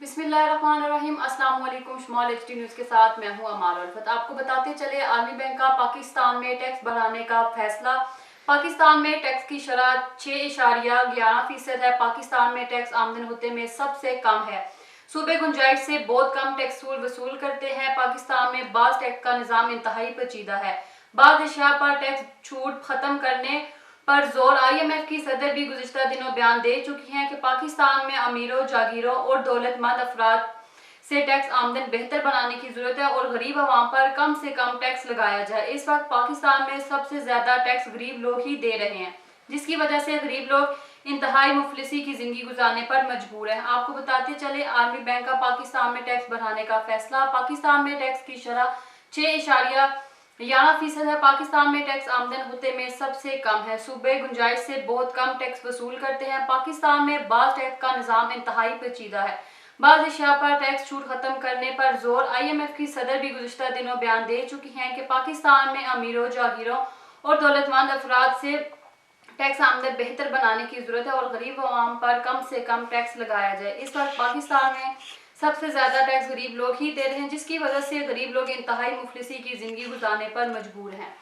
बिस्मिल्लाहिर्रहमानिर्रहीम। अस्सलाम वालेकुम। स्मॉल एचटी न्यूज़ के साथ मैं हूं अमार उल्फत। आपको बताते चले, आर्मी बैंक का पाकिस्तान में टैक्स बढ़ाने का फैसला। पाकिस्तान में टैक्स की शरह 6.11% है। पाकिस्तान में टैक्स आमदन होते में सबसे कम है। सूबे गुंजाइश से बहुत कम टैक्स वसूल करते हैं। पाकिस्तान में बाज़ टैक्स का निज़ाम इंतहाई पेचीदा है। बाज़ अशिया पर टैक्स छूट खत्म करने पर जोर। IMF की सदर भी गुज़िश्ता दिनों बयान दे चुकी हैं कि पाकिस्तान में अमीरों, जागीरों और दौलतमंद अफराद से टैक्स आमदन बेहतर बनाने की जरूरत है और गरीब आवाम पर कम से कम टैक्स लगाया जाए। इस वक्त पाकिस्तान में सबसे ज्यादा टैक्स गरीब लोग ही दे रहे हैं, जिसकी वजह से गरीब लोग इंतहाई मुफलिसी की जिंदगी गुजारने पर मजबूर है। आपको बताते चले, आर्मी बैंक का पाकिस्तान में टैक्स बढ़ाने का फैसला। पाकिस्तान में टैक्स की शरह 6.11% है। पाकिस्तान में टैक्स आमदन होते में सबसे कम है। सूबे गुंजाइश से बहुत कम टैक्स वसूल करते हैं। पाकिस्तान में बाज़ टैक्स का निज़ाम इंतहाई पेचीदा है। बाज़ अशिया पर टैक्स छूट खत्म करने पर जोर। IMF की सदर भी गुज़िश्ता दिनों बयान दे चुकी हैं कि पाकिस्तान में अमीरों, जागीरों और दौलतमंद अफराद से टैक्स आमदन बेहतर बनाने की जरूरत है और गरीब आवाम पर कम से कम टैक्स लगाया जाए। इस वक्त पाकिस्तान में सबसे ज्यादा टैक्स गरीब लोग ही दे रहे हैं, जिसकी वजह से गरीब लोग इंतहाई मुफलिसी की जिंदगी गुजारने पर मजबूर हैं।